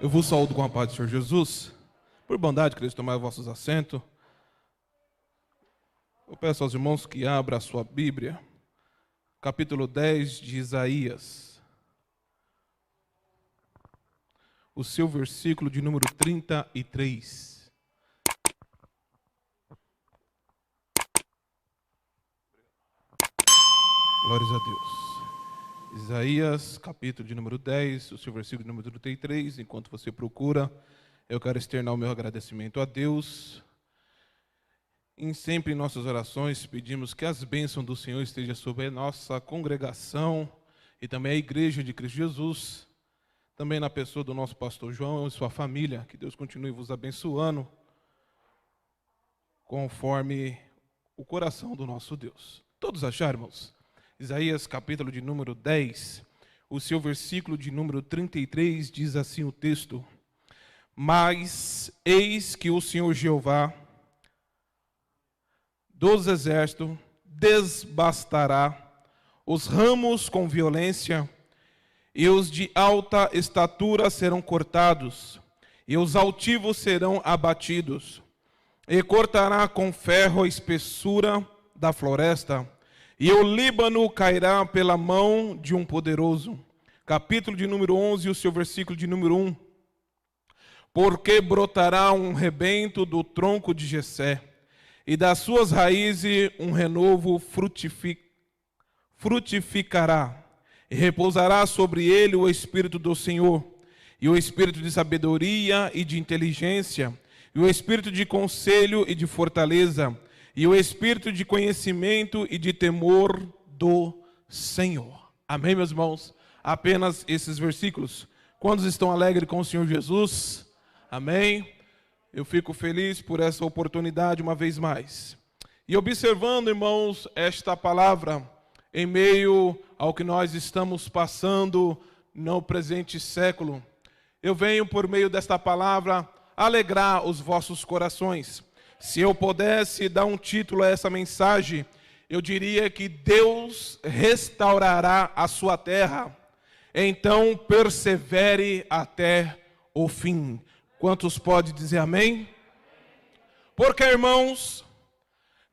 Eu vos saúdo com a paz do Senhor Jesus. Por bondade, queridos, tomai os vossos assentos. Eu peço aos irmãos que abram a sua Bíblia, capítulo 10 de Isaías, o seu versículo de número 33. Glórias a Deus. Isaías, capítulo de número 10, o seu versículo de número 33. Enquanto você procura, eu quero externar o meu agradecimento a Deus. Sempre em nossas orações pedimos que as bênçãos do Senhor estejam sobre a nossa congregação e também a igreja de Cristo Jesus, também na pessoa do nosso pastor João e sua família. Que Deus continue vos abençoando conforme o coração do nosso Deus. Todos acharam, irmãos? Isaías, capítulo de número 10, o seu versículo de número 33, diz assim o texto: Mas eis que o Senhor Jeová dos exércitos desbastará os ramos com violência, e os de alta estatura serão cortados, e os altivos serão abatidos, e cortará com ferro a espessura da floresta, e o Líbano cairá pela mão de um poderoso. Capítulo de número 11, o seu versículo de número 1. Porque brotará um rebento do tronco de Jessé, e das suas raízes um renovo frutificará, e repousará sobre ele o Espírito do Senhor, e o Espírito de sabedoria e de inteligência, e o Espírito de conselho e de fortaleza, e o Espírito de conhecimento e de temor do Senhor. Amém, meus irmãos? Apenas esses versículos. Quantos estão alegres com o Senhor Jesus? Amém? Eu fico feliz por essa oportunidade uma vez mais. E observando, irmãos, esta palavra em meio ao que nós estamos passando no presente século, eu venho por meio desta palavra alegrar os vossos corações. Se eu pudesse dar um título a essa mensagem, eu diria que Deus restaurará a sua terra. Então persevere até o fim. Quantos podem dizer amém? Porque, irmãos,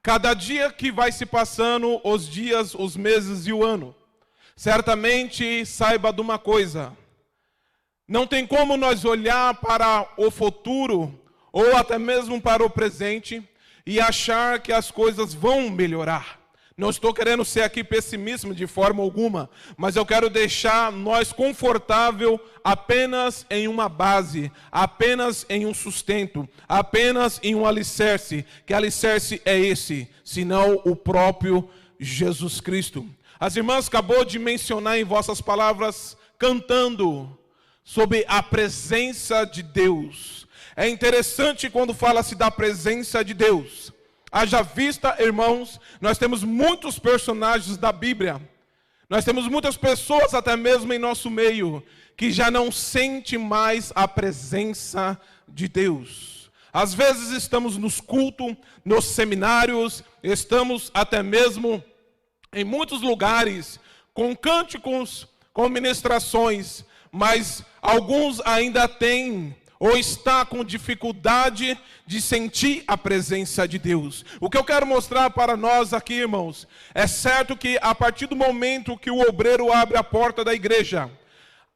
cada dia que vai se passando, os dias, os meses e o ano, certamente saiba de uma coisa: não tem como nós olhar para o futuro ou até mesmo para o presente e achar que as coisas vão melhorar. Não estou querendo ser aqui pessimista de forma alguma, mas eu quero deixar nós confortável apenas em uma base, apenas em um sustento, apenas em um alicerce. Que alicerce é esse? Senão o próprio Jesus Cristo. As irmãs acabou de mencionar em vossas palavras, cantando sobre a presença de Deus. É interessante quando fala-se da presença de Deus. Haja vista, irmãos, nós temos muitos personagens da Bíblia. Nós temos muitas pessoas, até mesmo em nosso meio, que já não sentem mais a presença de Deus. Às vezes estamos nos cultos, nos seminários, estamos até mesmo em muitos lugares, com cânticos, com ministrações, mas alguns ainda têm ou está com dificuldade de sentir a presença de Deus. O que eu quero mostrar para nós aqui, irmãos, é certo que a partir do momento que o obreiro abre a porta da igreja,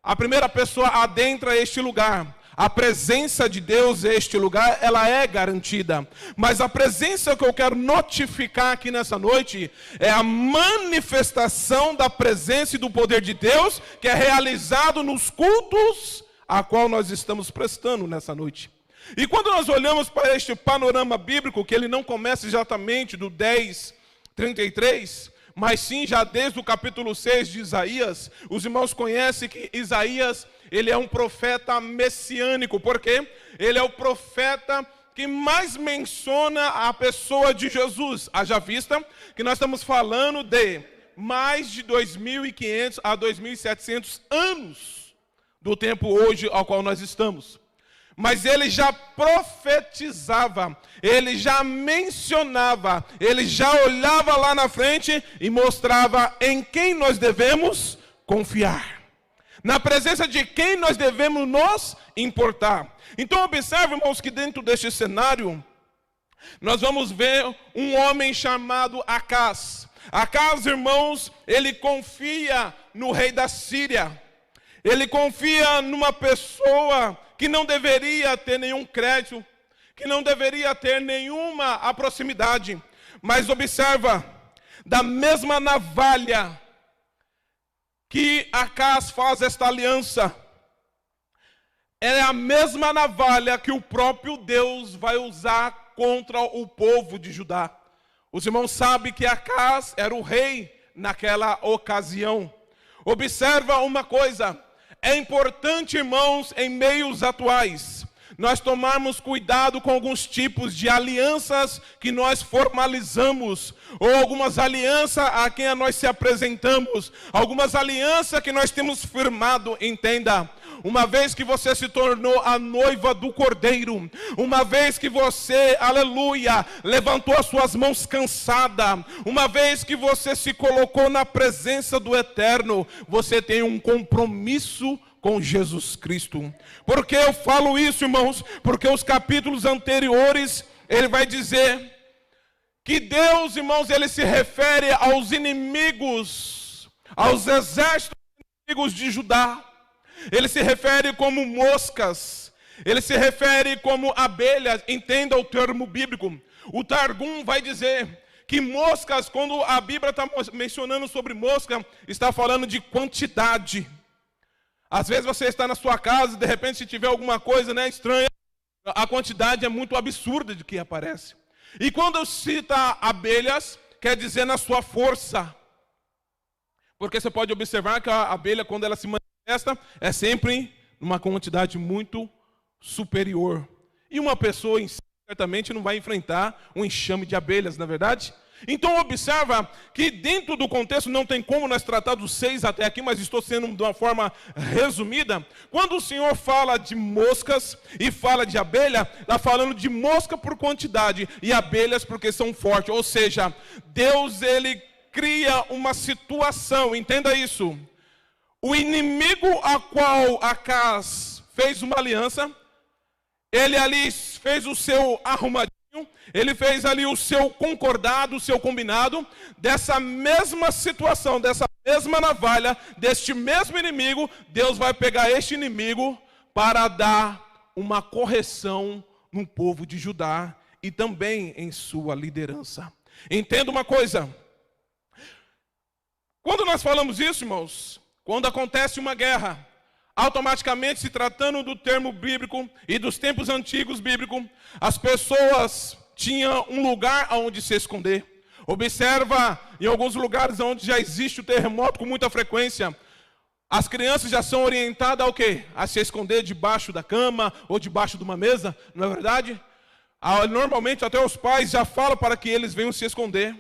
a primeira pessoa adentra este lugar, a presença de Deus neste lugar, ela é garantida. Mas a presença que eu quero notificar aqui nessa noite é a manifestação da presença e do poder de Deus que é realizado nos cultos a qual nós estamos prestando nessa noite. E quando nós olhamos para este panorama bíblico, que ele não começa exatamente do 10:33, mas sim já desde o capítulo 6 de Isaías, os irmãos conhecem que Isaías, ele é um profeta messiânico, porque ele é o profeta que mais menciona a pessoa de Jesus. Haja vista que nós estamos falando de mais de 2.500 a 2.700 anos do tempo hoje ao qual nós estamos. Mas ele já profetizava, ele já mencionava, ele já olhava lá na frente e mostrava em quem nós devemos confiar. Na presença de quem nós devemos nos importar. Então observe, irmãos, que dentro deste cenário, nós vamos ver um homem chamado Acás. Acás, irmãos, ele confia no rei da Síria. Ele confia numa pessoa que não deveria ter nenhum crédito, que não deveria ter nenhuma proximidade. Mas observa, da mesma navalha que Acás faz esta aliança, é a mesma navalha que o próprio Deus vai usar contra o povo de Judá. Os irmãos sabem que Acás era o rei naquela ocasião. Observa uma coisa, é importante, irmãos, em meios atuais, nós tomarmos cuidado com alguns tipos de alianças que nós formalizamos, ou algumas alianças a quem nós se apresentamos, algumas alianças que nós temos firmado, entenda. Uma vez que você se tornou a noiva do Cordeiro, uma vez que você, aleluia, levantou as suas mãos cansada, uma vez que você se colocou na presença do Eterno, você tem um compromisso com Jesus Cristo. Por que eu falo isso, irmãos? Porque os capítulos anteriores, ele vai dizer que Deus, irmãos, ele se refere aos inimigos, aos exércitos inimigos de Judá. Ele se refere como moscas, ele se refere como abelhas. Entenda o termo bíblico. O Targum vai dizer que moscas, quando a Bíblia está mencionando sobre mosca, está falando de quantidade. Às vezes você está na sua casa e de repente se tiver alguma coisa, né, estranha, a quantidade é muito absurda de que aparece. E quando cita abelhas, quer dizer na sua força. Porque você pode observar que a abelha, quando ela se manifesta, é sempre numa quantidade muito superior. E uma pessoa em si, certamente não vai enfrentar um enxame de abelhas, na verdade? Então observa que dentro do contexto, não tem como nós tratar dos 6 até aqui, mas estou sendo de uma forma resumida. Quando o Senhor fala de moscas e fala de abelha, está falando de mosca por quantidade e abelhas porque são fortes. Ou seja, Deus, ele cria uma situação, entenda isso. O inimigo a qual Acás fez uma aliança, ele ali fez o seu arrumadinho, ele fez ali o seu concordado, o seu combinado, dessa mesma situação, dessa mesma navalha, deste mesmo inimigo, Deus vai pegar este inimigo para dar uma correção no povo de Judá e também em sua liderança. Entenda uma coisa, quando nós falamos isso, irmãos, quando acontece uma guerra, automaticamente, se tratando do termo bíblico e dos tempos antigos bíblicos, as pessoas tinham um lugar onde se esconder. Observa em alguns lugares onde já existe o terremoto com muita frequência, as crianças já são orientadas ao quê? A se esconder debaixo da cama ou debaixo de uma mesa, não é verdade? Normalmente até os pais já falam para que eles venham se esconder.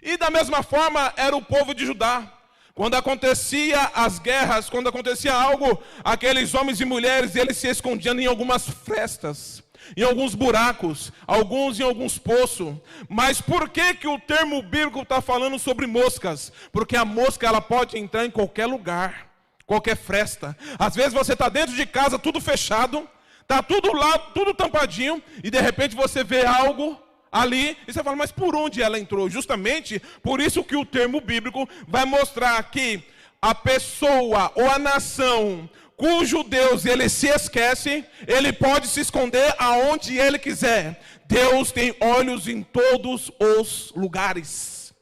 E da mesma forma era o povo de Judá. Quando acontecia as guerras, quando acontecia algo, aqueles homens e mulheres, eles se escondiam em algumas frestas, em alguns buracos, alguns em alguns poços. Mas por que o termo bíblico está falando sobre moscas? Porque a mosca, ela pode entrar em qualquer lugar, qualquer fresta. Às vezes você está dentro de casa, tudo fechado, está tudo lá, tudo tampadinho, e de repente você vê algo ali, e você fala, mas por onde ela entrou? Justamente por isso que o termo bíblico vai mostrar que a pessoa ou a nação cujo Deus ele se esquece, ele pode se esconder aonde ele quiser. Deus tem olhos em todos os lugares,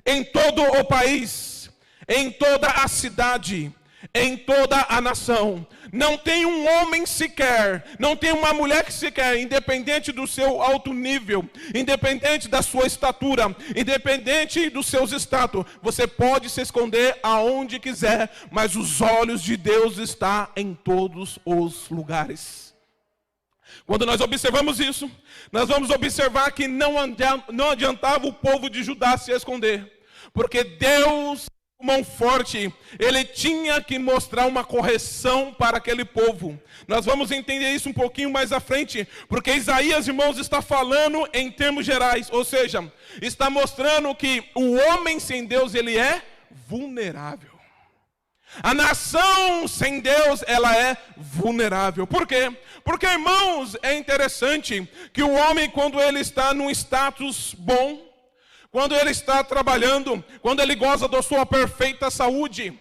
em todo o país, em toda a cidade, em toda a nação. Não tem um homem sequer, não tem uma mulher que sequer, independente do seu alto nível, independente da sua estatura, independente dos seus status, você pode se esconder aonde quiser, mas os olhos de Deus estão em todos os lugares. Quando nós observamos isso, nós vamos observar que não adiantava o povo de Judá se esconder, porque Deus, mão forte, ele tinha que mostrar uma correção para aquele povo. Nós vamos entender isso um pouquinho mais à frente, porque Isaías, irmãos, está falando em termos gerais, ou seja, está mostrando que o homem sem Deus, ele é vulnerável. A nação sem Deus, ela é vulnerável. Por quê? Porque, irmãos, é interessante que o homem, quando ele está num status bom, quando ele está trabalhando, quando ele goza da sua perfeita saúde,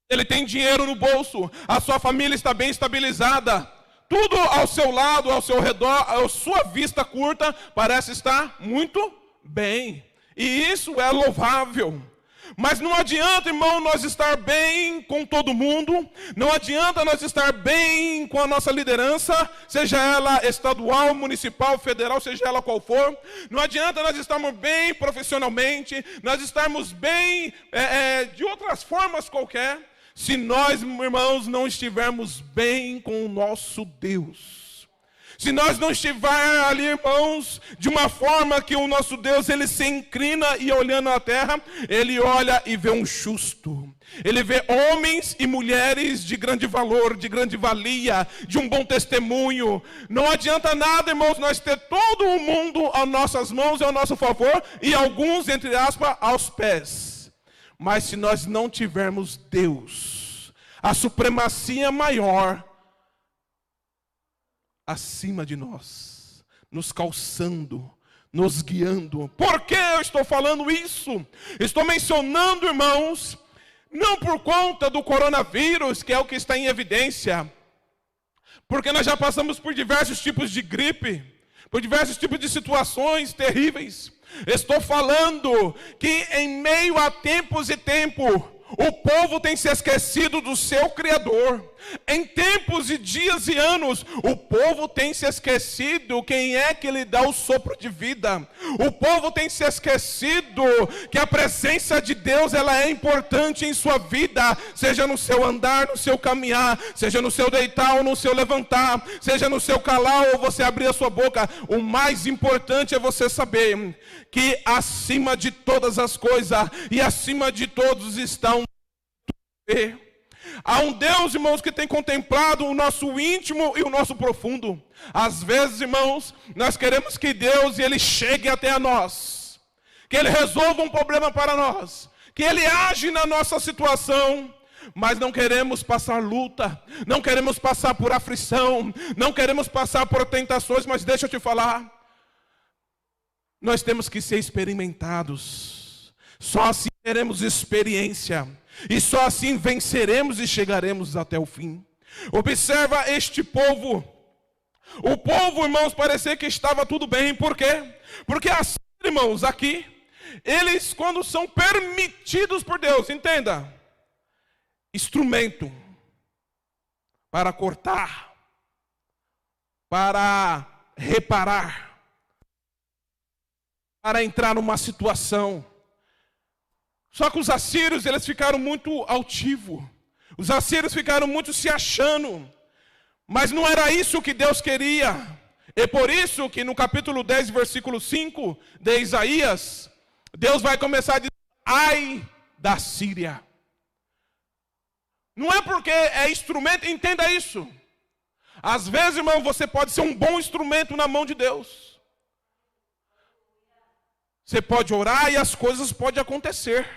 ele tem dinheiro no bolso, a sua família está bem estabilizada, tudo ao seu lado, ao seu redor, a sua vista curta, parece estar muito bem. E isso é louvável. Mas não adianta, irmão, nós estar bem com todo mundo, não adianta nós estar bem com a nossa liderança, seja ela estadual, municipal, federal, seja ela qual for, não adianta nós estarmos bem profissionalmente, nós estarmos bem de outras formas qualquer, se nós, irmãos, não estivermos bem com o nosso Deus. Se nós não estivermos ali, irmãos, de uma forma que o nosso Deus, ele se inclina e olhando a terra, ele olha e vê um justo. Ele vê homens e mulheres de grande valor, de grande valia, de um bom testemunho. Não adianta nada, irmãos, nós ter todo o mundo às nossas mãos e ao nosso favor, e alguns, entre aspas, aos pés. Mas se nós não tivermos Deus, a supremacia maior, acima de nós, nos calçando, nos guiando. Por que eu estou falando isso? Estou mencionando, irmãos, não por conta do coronavírus, que é o que está em evidência, porque nós já passamos por diversos tipos de gripe, por diversos tipos de situações terríveis. Estou falando que em meio a tempos e tempo, o povo tem se esquecido do seu Criador. Em tempos e dias e anos, o povo tem se esquecido quem é que lhe dá o sopro de vida. O povo tem se esquecido que a presença de Deus, ela é importante em sua vida, seja no seu andar, no seu caminhar, seja no seu deitar ou no seu levantar, seja no seu calar ou você abrir a sua boca. O mais importante é você saber que acima de todas as coisas e acima de todos estão há um Deus, irmãos, que tem contemplado o nosso íntimo e o nosso profundo. Às vezes, irmãos, nós queremos que Deus ele chegue até a nós, que Ele resolva um problema para nós, que Ele age na nossa situação, mas não queremos passar luta, não queremos passar por aflição, não queremos passar por tentações. Mas deixa eu te falar, nós temos que ser experimentados, só assim teremos experiência, e só assim venceremos e chegaremos até o fim. Observa este povo. O povo, irmãos, parecia que estava tudo bem. Por quê? Porque assim, irmãos, aqui, eles quando são permitidos por Deus, entenda, instrumento para cortar, para reparar, para entrar numa situação. Só que os assírios, eles ficaram muito altivos. Os assírios ficaram muito se achando. Mas não era isso que Deus queria. É por isso que no capítulo 10, versículo 5 de Isaías, Deus vai começar a dizer: ai da Síria. Não é porque é instrumento, entenda isso. Às vezes, irmão, você pode ser um bom instrumento na mão de Deus. Você pode orar e as coisas podem acontecer.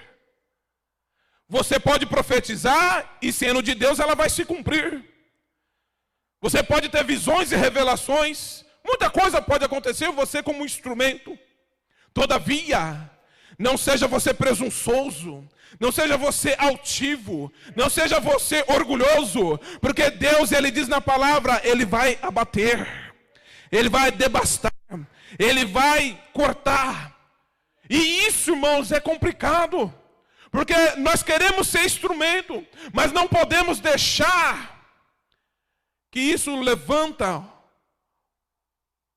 Você pode profetizar e, sendo de Deus, ela vai se cumprir. Você pode ter visões e revelações. Muita coisa pode acontecer, você como instrumento. Todavia, não seja você presunçoso, não seja você altivo, não seja você orgulhoso, porque Deus, Ele diz na palavra, Ele vai abater, Ele vai devastar, Ele vai cortar. E isso, irmãos, é complicado, porque nós queremos ser instrumento, mas não podemos deixar que isso levanta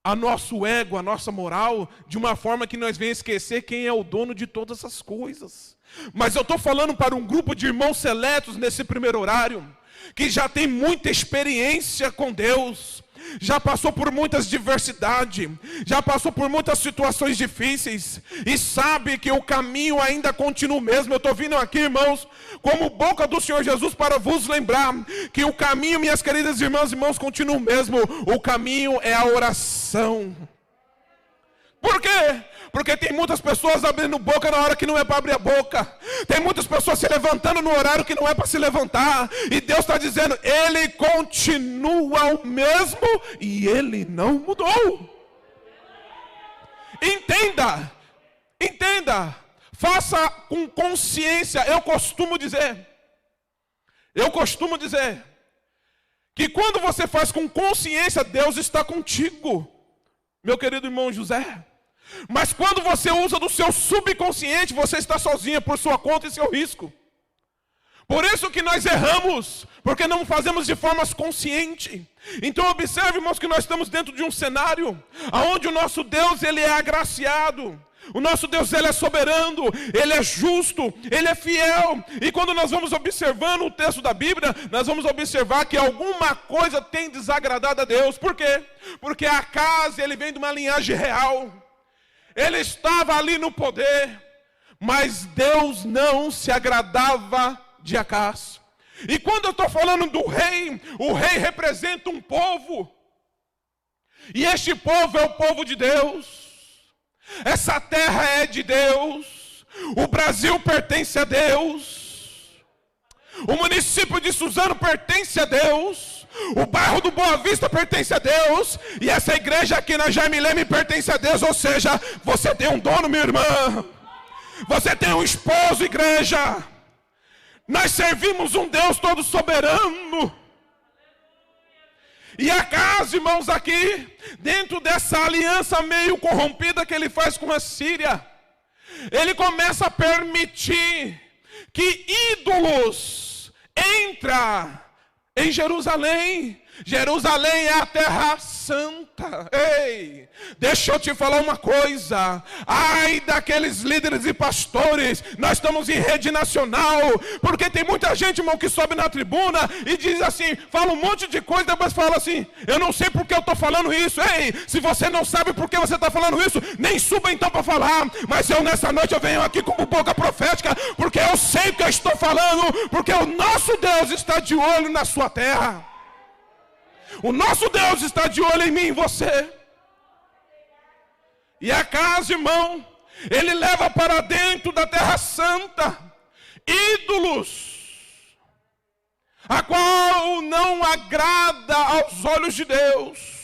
a nosso ego, a nossa moral, de uma forma que nós venhamos esquecer quem é o dono de todas as coisas. Mas eu estou falando para um grupo de irmãos seletos nesse primeiro horário, que já tem muita experiência com Deus, já passou por muitas diversidades, já passou por muitas situações difíceis, e sabe que o caminho ainda continua o mesmo. Eu estou vindo aqui, irmãos, como boca do Senhor Jesus, para vos lembrar que o caminho, minhas queridas irmãs e irmãos, continua o mesmo. O caminho é a oração. Por quê? Porque tem muitas pessoas abrindo boca na hora que não é para abrir a boca. Tem muitas pessoas se levantando no horário que não é para se levantar. E Deus está dizendo, Ele continua o mesmo e Ele não mudou. Entenda, entenda, faça com consciência. Eu costumo dizer que quando você faz com consciência, Deus está contigo, meu querido irmão José. Mas quando você usa do seu subconsciente, você está sozinho por sua conta e seu risco. Por isso que nós erramos, porque não fazemos de forma consciente. Então observe, irmãos, que nós estamos dentro de um cenário onde o nosso Deus, Ele é agraciado. O nosso Deus, Ele é soberano, Ele é justo, Ele é fiel. E quando nós vamos observando o texto da Bíblia, nós vamos observar que alguma coisa tem desagradado a Deus. Por quê? Porque Acaz, ele vem de uma linhagem real. Ele estava ali no poder, mas Deus não se agradava de Acaz. E quando eu estou falando do rei, o rei representa um povo. E este povo é o povo de Deus. Essa terra é de Deus. O Brasil pertence a Deus. O município de Suzano pertence a Deus. O bairro do Boa Vista pertence a Deus. E essa igreja aqui na Jaime Leme pertence a Deus. Ou seja, você tem um dono, minha irmã. Você tem um esposo, igreja. Nós servimos um Deus todo soberano. E Acaz, irmãos, aqui, dentro dessa aliança meio corrompida que ele faz com a Síria, ele começa a permitir que ídolos entrem em Jerusalém. Jerusalém é a terra santa. Ei, deixa eu te falar uma coisa. Ai daqueles líderes e pastores. Nós estamos em rede nacional. Porque tem muita gente, irmão, que sobe na tribuna e diz assim, fala um monte de coisa, depois fala assim, eu não sei porque eu estou falando isso. Ei, se você não sabe por que você está falando isso, nem suba então para falar. Mas eu nessa noite eu venho aqui como boca profética, porque eu sei o que eu estou falando, porque o nosso Deus está de olho na sua terra. O nosso Deus está de olho em mim e você. E Acaz, irmão, ele leva para dentro da terra santa ídolos, a qual não agrada aos olhos de Deus.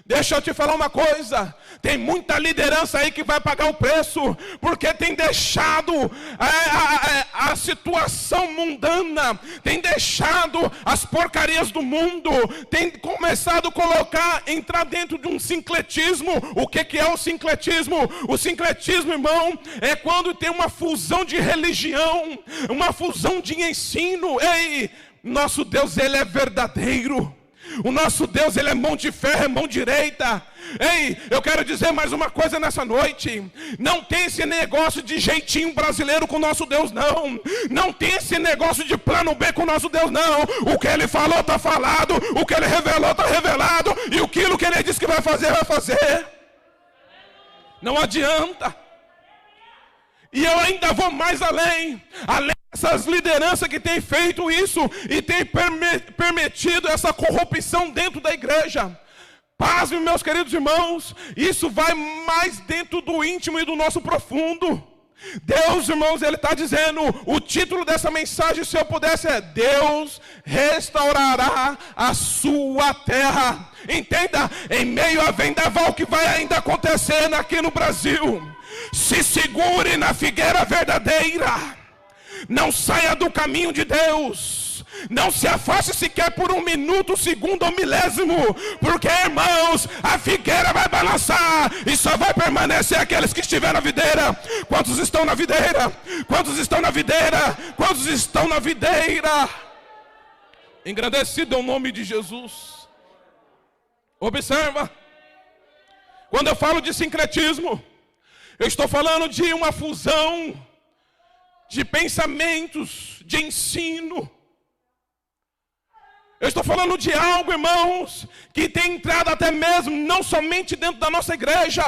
Deixa eu te falar uma coisa, tem muita liderança aí que vai pagar o preço, porque tem deixado a situação mundana, tem deixado as porcarias do mundo, tem começado a entrar dentro de um sincretismo. O que é o sincretismo? O sincretismo, irmão, é quando tem uma fusão de religião, uma fusão de ensino. Ei, nosso Deus, Ele é verdadeiro. O nosso Deus, Ele é mão de ferro, é mão direita. Ei, eu quero dizer mais uma coisa nessa noite. Não tem esse negócio de jeitinho brasileiro com o nosso Deus, não. Não tem esse negócio de plano B com o nosso Deus, não. O que Ele falou está falado, o que Ele revelou está revelado, e aquilo que Ele disse que vai fazer, vai fazer. Não adianta. E eu ainda vou mais além dessas lideranças que têm feito isso e têm permitido essa corrupção dentro da igreja. Pasme, meus queridos irmãos, isso vai mais dentro do íntimo e do nosso profundo. Deus, irmãos, Ele está dizendo, o título dessa mensagem, se eu pudesse, é: Deus restaurará a sua terra. Entenda, em meio a vendaval que vai ainda acontecer aqui no Brasil, se segure na figueira verdadeira. Não saia do caminho de Deus. Não se afaste sequer por um minuto, segundo ou milésimo. Porque, irmãos, a figueira vai balançar e só vai permanecer aqueles que estiverem na videira. Quantos estão na videira? Quantos estão na videira? Quantos estão na videira? Engrandecido é o nome de Jesus. Observa. Quando eu falo de sincretismo, eu estou falando de uma fusão de pensamentos, de ensino. Eu estou falando de algo, irmãos, que tem entrado até mesmo, não somente dentro da nossa igreja.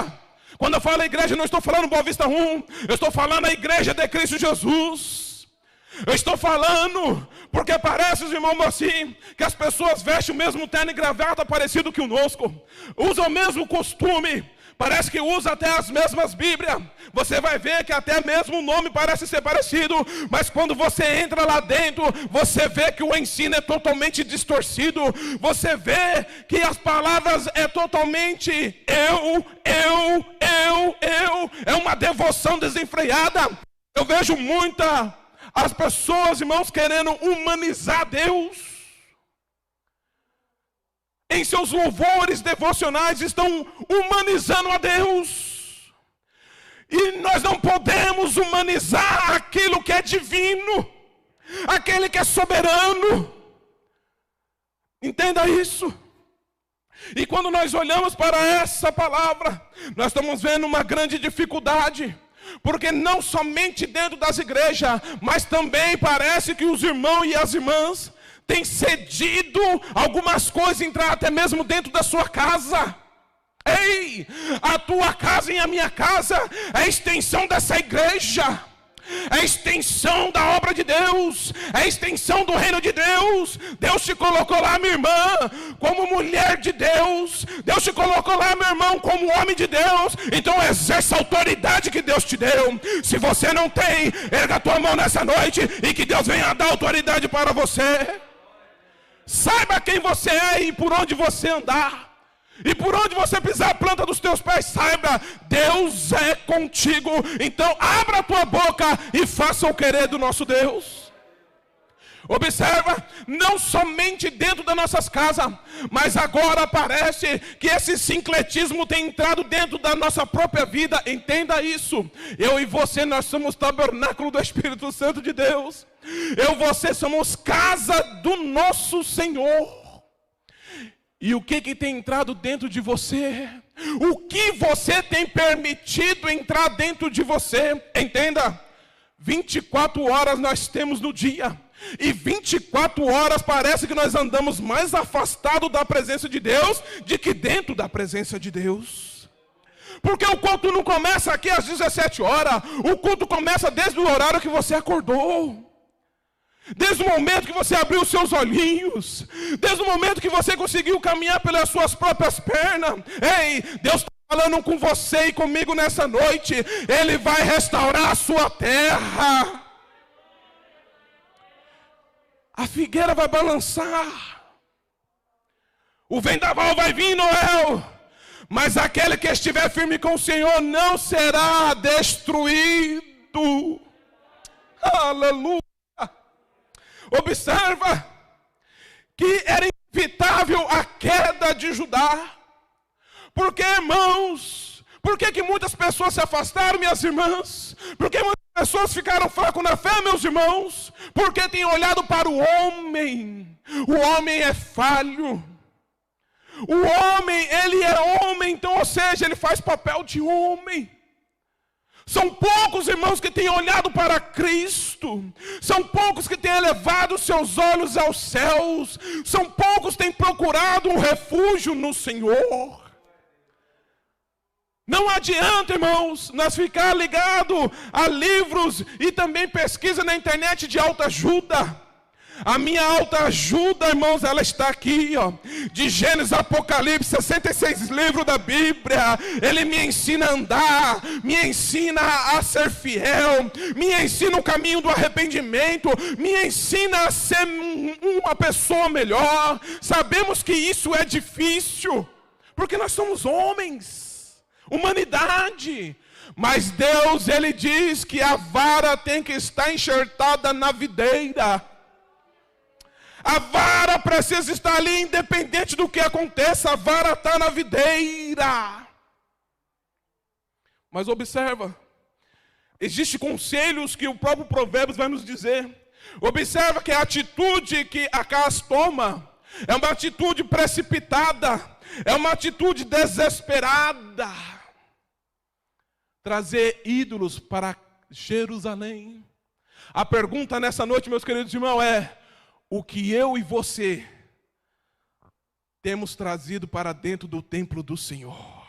Quando eu falo igreja, eu não estou falando Boa Vista 1, eu estou falando a igreja de Cristo Jesus. Eu estou falando, porque parece, irmãos, assim, que as pessoas vestem o mesmo terno e gravata parecido que o nosso, usam o mesmo costume, Parece que usa até as mesmas Bíblias. Você vai ver que até mesmo o nome parece ser parecido. Mas quando você entra lá dentro, você vê que o ensino é totalmente distorcido. Você vê que as palavras é totalmente eu. É uma devoção desenfreada. Eu vejo as pessoas, irmãos, querendo humanizar Deus. Em seus louvores devocionais estão humanizando a Deus. E nós não podemos humanizar aquilo que é divino, aquele que é soberano. Entenda isso. E quando nós olhamos para essa palavra, nós estamos vendo uma grande dificuldade. Porque não somente dentro das igrejas, mas também parece que os irmãos e as irmãs têm cedido algumas coisas, entrar até mesmo dentro da sua casa. Ei, a tua casa e a minha casa é a extensão dessa igreja. É a extensão da obra de Deus, é a extensão do reino de Deus. Deus te colocou lá, minha irmã, como mulher de Deus. Deus te colocou lá, meu irmão, como homem de Deus. Então exerça a autoridade que Deus te deu. Se você não tem, erga a tua mão nessa noite e que Deus venha dar autoridade para você. Saiba quem você é e por onde você andar. E por onde você pisar a planta dos teus pés, saiba, Deus é contigo. Então abra a tua boca e faça o querer do nosso Deus. Observa, não somente dentro das nossas casas, mas agora parece que esse sincretismo tem entrado dentro da nossa própria vida. Entenda isso. Eu e você, nós somos tabernáculo do Espírito Santo de Deus. Eu e você somos casa do nosso Senhor. E o que tem entrado dentro de você? O que você tem permitido entrar dentro de você? Entenda, 24 horas nós temos no dia. E 24 horas parece que nós andamos mais afastados da presença de Deus do que dentro da presença de Deus. Porque o culto não começa aqui às 17 horas. O culto começa desde o horário que você acordou. Desde o momento que você abriu os seus olhinhos, desde o momento que você conseguiu caminhar pelas suas próprias pernas. Ei, Deus está falando com você e comigo nessa noite. Ele vai restaurar a sua terra. A figueira vai balançar. O vendaval vai vir, Noel. Mas aquele que estiver firme com o Senhor não será destruído. Aleluia. Observa que era inevitável a queda de Judá. Porque, irmãos, por que muitas pessoas se afastaram, minhas irmãs? Por que muitas pessoas ficaram fracos na fé, meus irmãos? Porque têm olhado para o homem. O homem é falho. O homem, ele é homem, então, ou seja, ele faz papel de homem. São poucos, irmãos, que têm olhado para Cristo. São poucos que têm elevado seus olhos aos céus. São poucos que têm procurado um refúgio no Senhor. Não adianta, irmãos, nós ficar ligados a livros e também pesquisa na internet de autoajuda. A minha autoajuda, irmãos, ela está aqui, ó, de Gênesis, Apocalipse, 66 livros da Bíblia. Ele me ensina a andar, me ensina a ser fiel, me ensina o caminho do arrependimento, me ensina a ser uma pessoa melhor. Sabemos que isso é difícil, porque nós somos homens, humanidade. Mas Deus, Ele diz que a vara tem que estar enxertada na videira. A vara precisa estar ali, independente do que aconteça. A vara está na videira. Mas observa, existem conselhos que o próprio Provérbios vai nos dizer. Observa que a atitude que Acás toma é uma atitude precipitada, é uma atitude desesperada. Trazer ídolos para Jerusalém. A pergunta nessa noite, meus queridos irmãos, é: o que eu e você temos trazido para dentro do templo do Senhor?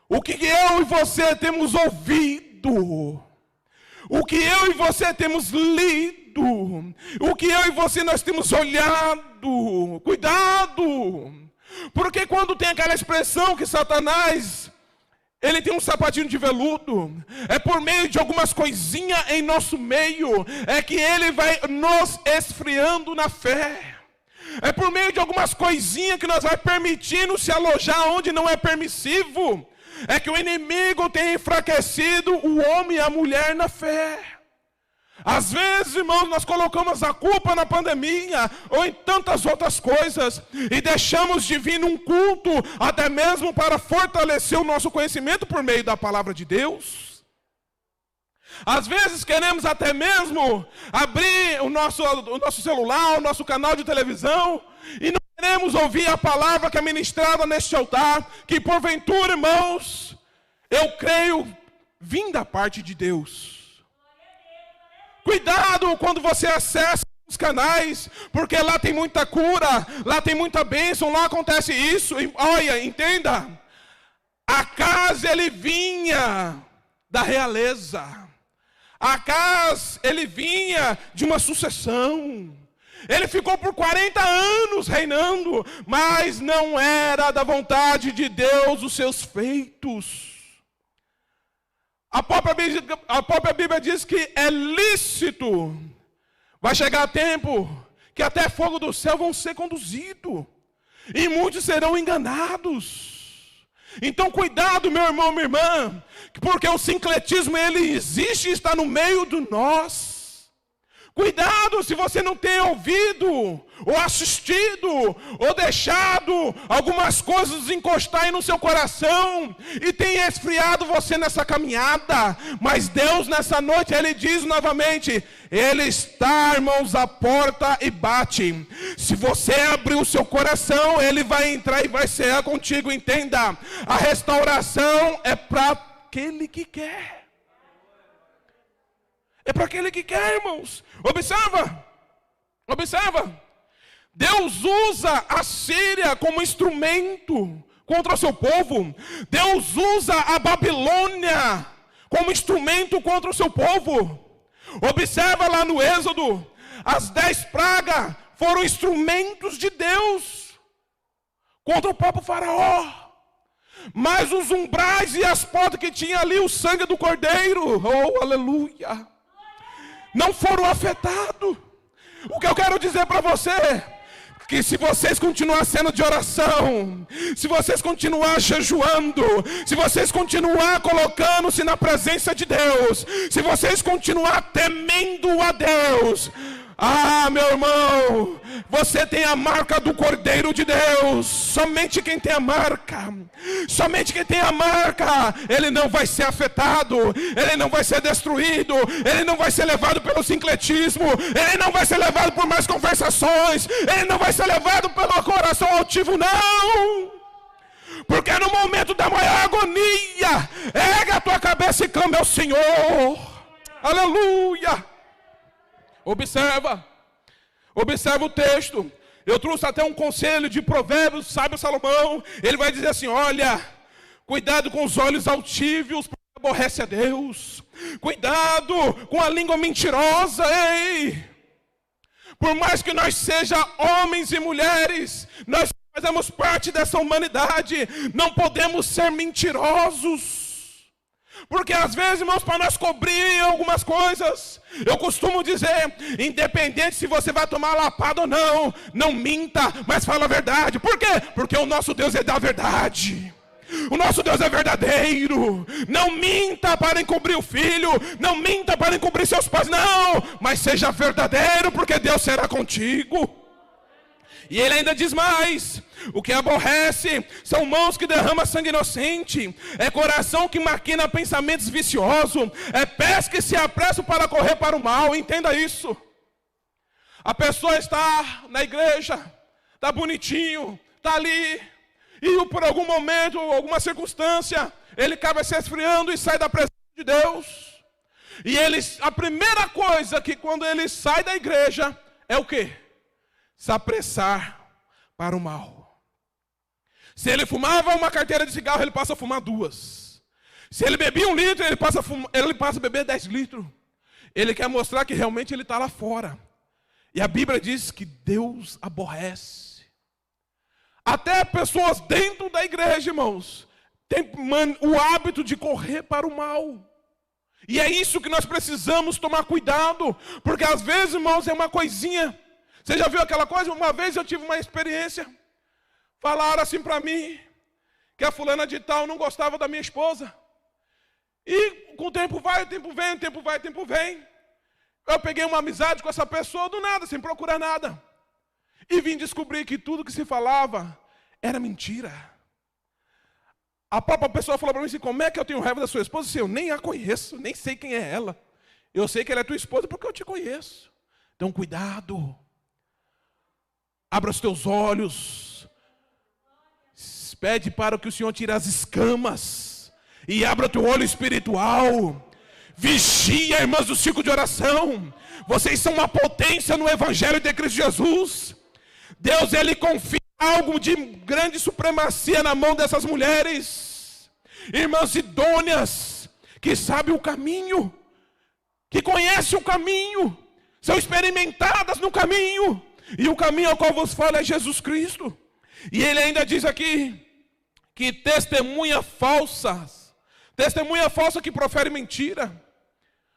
O que eu e você temos ouvido? O que eu e você temos lido? o que eu e você nós temos olhado. Cuidado, porque quando tem aquela expressão que Satanás, ele tem um sapatinho de veludo, é por meio de algumas coisinhas em nosso meio, é que ele vai nos esfriando na fé. É por meio de algumas coisinhas que nós vai permitindo se alojar onde não é permissivo. É que o inimigo tem enfraquecido o homem e a mulher na fé. Às vezes, irmãos, nós colocamos a culpa na pandemia ou em tantas outras coisas e deixamos de vir num culto até mesmo para fortalecer o nosso conhecimento por meio da palavra de Deus. Às vezes queremos até mesmo abrir o nosso celular, o nosso canal de televisão e não queremos ouvir a palavra que é ministrada neste altar, que porventura, irmãos, eu creio, vim da parte de Deus. Cuidado quando você acessa os canais, porque lá tem muita cura, lá tem muita bênção, lá acontece isso. Olha, entenda, Acaz ele vinha da realeza, Acaz ele vinha de uma sucessão, ele ficou por 40 anos reinando, mas não era da vontade de Deus os seus feitos. A própria Bíblia diz que é lícito, vai chegar tempo que até fogo do céu vão ser conduzidos, e muitos serão enganados. Então cuidado, meu irmão, minha irmã, porque o sincretismo ele existe e está no meio de nós. Cuidado se você não tem ouvido, ou assistido, ou deixado algumas coisas encostarem no seu coração, e tem esfriado você nessa caminhada. Mas Deus nessa noite, Ele diz novamente, Ele está, irmãos, à porta e bate. Se você abrir o seu coração, Ele vai entrar e vai cear contigo. Entenda, a restauração é para aquele que quer. É para aquele que quer, irmãos. Observa. Deus usa a Síria como instrumento contra o seu povo. Deus usa a Babilônia como instrumento contra o seu povo. Observa lá no Êxodo, as 10 pragas foram instrumentos de Deus contra o próprio faraó. Mas os umbrais e as portas que tinha ali o sangue do cordeiro, oh aleluia, não foram afetados. O que eu quero dizer para você, que se vocês continuar sendo de oração, se vocês continuar jejuando, se vocês continuar colocando-se na presença de Deus, se vocês continuar temendo a Deus, meu irmão, você tem a marca do Cordeiro de Deus. Somente quem tem a marca, ele não vai ser afetado, ele não vai ser destruído, ele não vai ser levado pelo sincretismo, ele não vai ser levado por mais conversações, ele não vai ser levado pelo coração altivo, não. Porque no momento da maior agonia, erga a tua cabeça e clame ao Senhor. Aleluia. Observa o texto. Eu trouxe até um conselho de Provérbios, sábio Salomão. Ele vai dizer assim, olha, cuidado com os olhos altivos, porque aborrece a Deus. Cuidado com a língua mentirosa, ei. Por mais que nós sejamos homens e mulheres, nós fazemos parte dessa humanidade, não podemos ser mentirosos. Porque às vezes, irmãos, para nós cobrir algumas coisas, eu costumo dizer, independente se você vai tomar lapada ou não, não minta, mas fala a verdade. Por quê? Porque o nosso Deus é da verdade. O nosso Deus é verdadeiro. Não minta para encobrir o filho, não minta para encobrir seus pais, não, mas seja verdadeiro, porque Deus será contigo. E ele ainda diz mais, o que aborrece são mãos que derramam sangue inocente, é coração que maquina pensamentos viciosos, é pés que se apressam para correr para o mal. Entenda isso. A pessoa está na igreja, está bonitinho, está ali, e por algum momento, alguma circunstância, ele acaba se esfriando e sai da presença de Deus. E a primeira coisa que quando ele sai da igreja é o quê? Se apressar para o mal. Se ele fumava uma carteira de cigarro, ele passa a fumar 2. Se ele bebia 1 litro, ele passa a beber 10 litros. Ele quer mostrar que realmente ele está lá fora. E a Bíblia diz que Deus aborrece. Até pessoas dentro da igreja, irmãos, têm o hábito de correr para o mal. E é isso que nós precisamos tomar cuidado. Porque às vezes, irmãos, é uma coisinha. Você já viu aquela coisa? Uma vez eu tive uma experiência. Falaram assim para mim, que a fulana de tal não gostava da minha esposa. E com o tempo vai, o tempo vem, o tempo vai, o tempo vem. Eu peguei uma amizade com essa pessoa do nada, sem procurar nada. E vim descobrir que tudo que se falava era mentira. A própria pessoa falou para mim assim, como é que eu tenho raiva da sua esposa? Se eu nem a conheço, nem sei quem é ela. Eu sei que ela é tua esposa porque eu te conheço. Então cuidado. Abra os teus olhos. Pede para que o Senhor tire as escamas. E abra o teu olho espiritual. Vigia, irmãos do ciclo de oração. Vocês são uma potência no Evangelho de Cristo Jesus. Deus, Ele confia algo de grande supremacia na mão dessas mulheres. Irmãs idôneas, que sabem o caminho, que conhecem o caminho, são experimentadas no caminho. E o caminho ao qual vos falo é Jesus Cristo. E Ele ainda diz aqui, que testemunha falsa que profere mentira.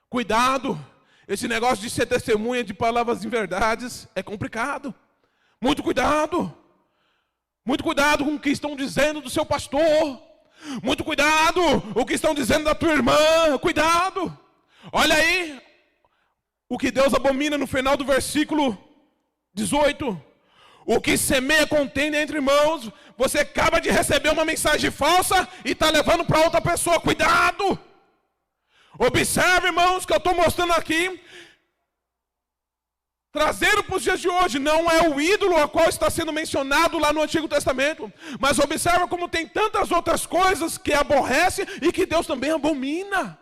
Cuidado, esse negócio de ser testemunha de palavras inverdades é complicado. Muito cuidado com o que estão dizendo do seu pastor. Muito cuidado com o que estão dizendo da tua irmã. Cuidado. Olha aí, o que Deus abomina no final do versículo 18. O que semeia contenda entre irmãos. Você acaba de receber uma mensagem falsa e está levando para outra pessoa. Cuidado. Observe, irmãos, que eu estou mostrando aqui. Trazendo para os dias de hoje. Não é o ídolo a qual está sendo mencionado lá no Antigo Testamento. Mas observa como tem tantas outras coisas que aborrece e que Deus também abomina.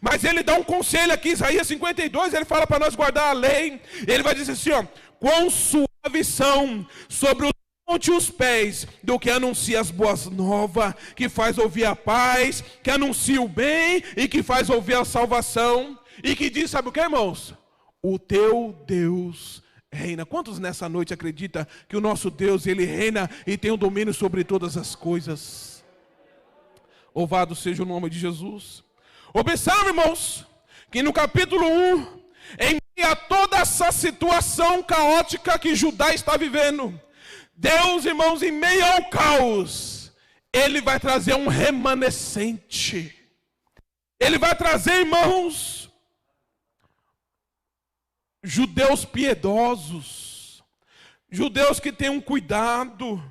Mas Ele dá um conselho aqui, Isaías 52, Ele fala para nós guardar a lei. Ele vai dizer assim, ó. Quão suaves são sobre o monte os pés do que anuncia as boas novas, que faz ouvir a paz, que anuncia o bem e que faz ouvir a salvação. E que diz, sabe o que, irmãos? O teu Deus reina. Quantos nessa noite acreditam que o nosso Deus, Ele reina e tem o domínio sobre todas as coisas? Louvado seja o nome de Jesus. Observe, irmãos, que no capítulo 1, em meio a toda essa situação caótica que Judá está vivendo, Deus, irmãos, em meio ao caos, Ele vai trazer um remanescente. Ele vai trazer, irmãos, judeus piedosos, judeus que têm um cuidado.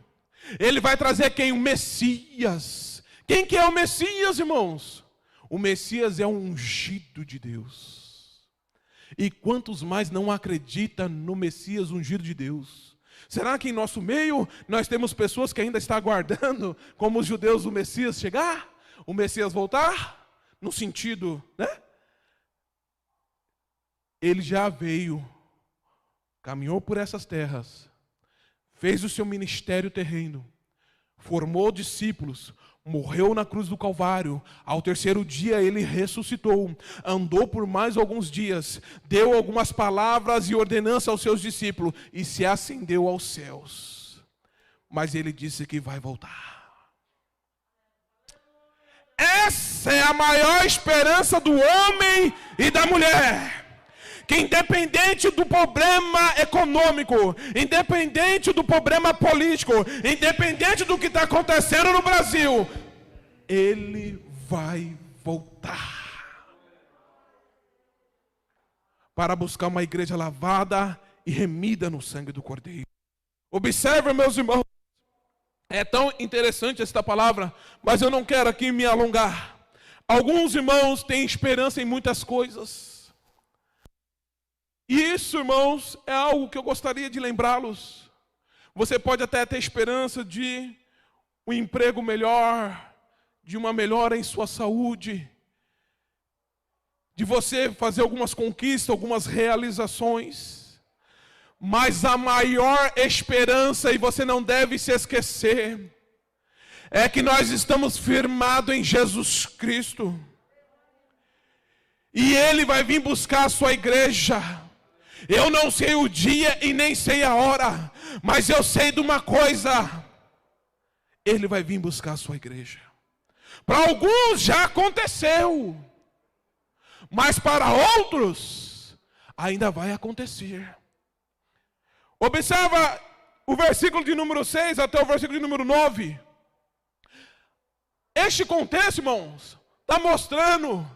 Ele vai trazer quem? O Messias. Quem que é o Messias, irmãos? O Messias é um ungido de Deus. E quantos mais não acreditam no Messias ungido de Deus? Será que em nosso meio nós temos pessoas que ainda estão aguardando, como os judeus, o Messias chegar? O Messias voltar? No sentido, né? Ele já veio, caminhou por essas terras, fez o seu ministério terreno, formou discípulos, morreu na cruz do Calvário, ao terceiro dia Ele ressuscitou, andou por mais alguns dias, deu algumas palavras e ordenança aos seus discípulos e se ascendeu aos céus. Mas Ele disse que vai voltar. Essa é a maior esperança do homem e da mulher. Que independente do problema econômico, independente do problema político, independente do que está acontecendo no Brasil, Ele vai voltar para buscar uma igreja lavada e remida no sangue do Cordeiro. Observe, meus irmãos, é tão interessante esta palavra, mas eu não quero aqui me alongar. Alguns irmãos têm esperança em muitas coisas. E isso, irmãos, é algo que eu gostaria de lembrá-los. Você pode até ter esperança de um emprego melhor, de uma melhora em sua saúde, de você fazer algumas conquistas, algumas realizações. Mas a maior esperança, e você não deve se esquecer, é que nós estamos firmados em Jesus Cristo. E Ele vai vir buscar a sua igreja. Eu não sei o dia e nem sei a hora, mas eu sei de uma coisa: Ele vai vir buscar a sua igreja. Para alguns já aconteceu, mas para outros ainda vai acontecer. Observa o versículo de número 6 até o versículo de número 9. Este contexto, irmãos, está mostrando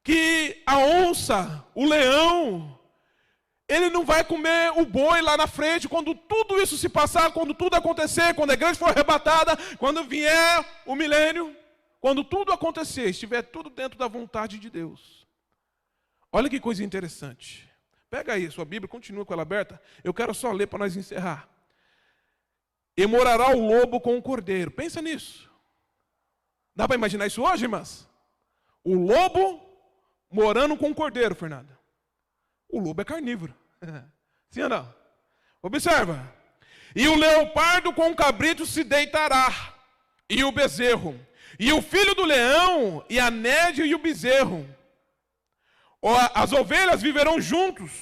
que a onça, o leão, ele não vai comer o boi lá na frente, quando tudo isso se passar, quando tudo acontecer, quando a igreja for arrebatada, quando vier o milênio, quando tudo acontecer, estiver tudo dentro da vontade de Deus. Olha que coisa interessante. Pega aí a sua Bíblia, continua com ela aberta. Eu quero só ler para nós encerrar. E morará o lobo com o cordeiro. Pensa nisso. Dá para imaginar isso hoje, irmãs? O lobo morando com o cordeiro, Fernanda. O lobo é carnívoro. Sim ou não? Observa. E o leopardo com o cabrito se deitará, e o bezerro, e o filho do leão, e a nédia e o bezerro. As ovelhas viverão juntos,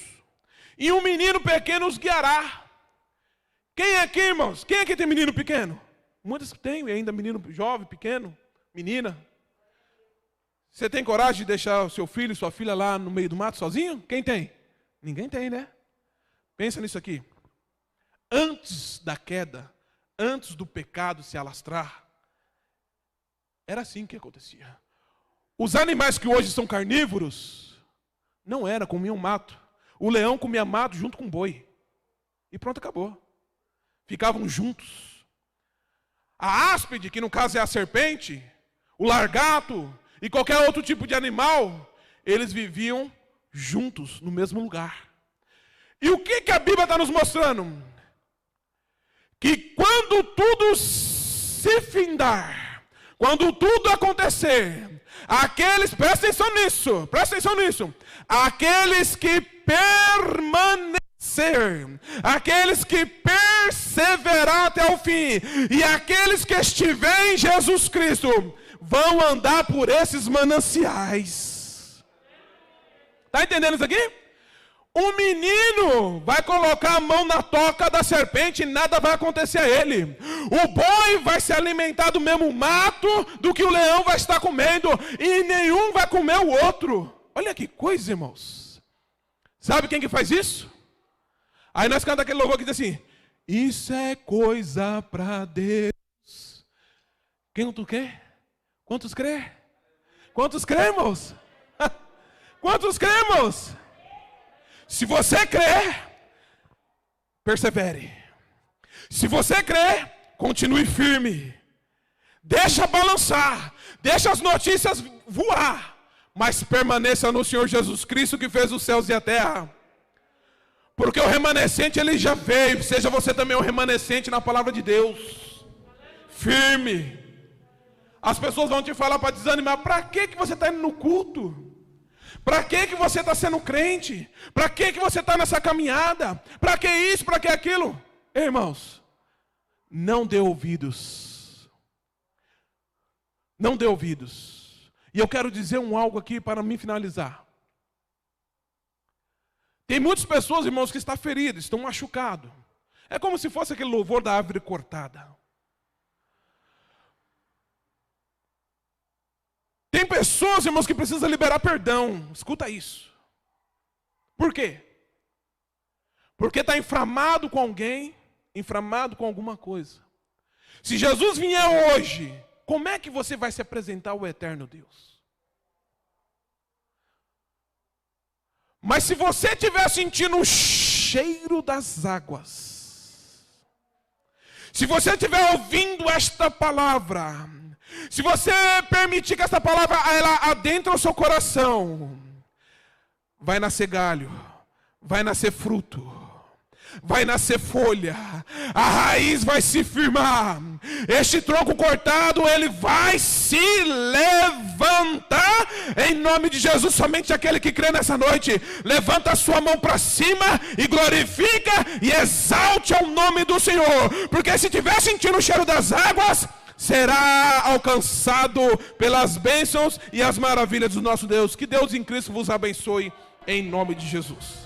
e um menino pequeno os guiará. Quem é aqui, irmãos? Quem aqui tem menino pequeno? Muitos têm ainda menino jovem, pequeno, menina. Você tem coragem de deixar o seu filho e sua filha lá no meio do mato sozinho? Quem tem? Ninguém tem, né? Pensa nisso aqui. Antes da queda, antes do pecado se alastrar, era assim que acontecia. Os animais que hoje são carnívoros, não era, comiam mato. O leão comia mato junto com o boi. E pronto, acabou. Ficavam juntos. A áspide, que no caso é a serpente, o largato e qualquer outro tipo de animal, eles viviam juntos no mesmo lugar. E o que a Bíblia está nos mostrando? Que quando tudo se findar, quando tudo acontecer, aqueles, presta atenção nisso, aqueles que permanecer, aqueles que perseverar até o fim, e aqueles que estiverem em Jesus Cristo, vão andar por esses mananciais. Está entendendo isso aqui? O menino vai colocar a mão na toca da serpente e nada vai acontecer a ele. O boi vai se alimentar do mesmo mato do que o leão vai estar comendo, e nenhum vai comer o outro. Olha que coisa, irmãos. Sabe quem que faz isso? Aí nós cantamos aquele louvor que diz assim: isso é coisa para Deus. Quem tu quer? Quantos crê? Quantos cremos? Quantos cremos? Se você crer, persevere. Se você crer, continue firme. Deixa balançar, deixa as notícias voar, mas permaneça no Senhor Jesus Cristo, que fez os céus e a terra. Porque o remanescente, ele já veio. Seja você também um remanescente na palavra de Deus. Firme. As pessoas vão te falar para desanimar. Para que você está indo no culto? Para que você está sendo crente? Para que você está nessa caminhada? Para que isso? Para que aquilo? Irmãos, não dê ouvidos. Não dê ouvidos. E eu quero dizer algo aqui para me finalizar. Tem muitas pessoas, irmãos, que estão feridas, estão machucados. É como se fosse aquele louvor da árvore cortada. Tem pessoas, irmãos, que precisam liberar perdão. Escuta isso. Por quê? Porque está inflamado com alguém, inflamado com alguma coisa. Se Jesus vier hoje, como é que você vai se apresentar ao eterno Deus? Mas se você estiver sentindo o cheiro das águas, se você estiver ouvindo esta palavra, se você permitir que esta palavra ela adentre o seu coração, vai nascer galho, vai nascer fruto, vai nascer folha, a raiz vai se firmar, este tronco cortado, ele vai se levantar, em nome de Jesus. Somente aquele que crê nessa noite, levanta a sua mão para cima, e glorifica, e exalte ao nome do Senhor, porque se estiver sentindo o cheiro das águas, será alcançado pelas bênçãos e as maravilhas do nosso Deus. Que Deus em Cristo vos abençoe, em nome de Jesus.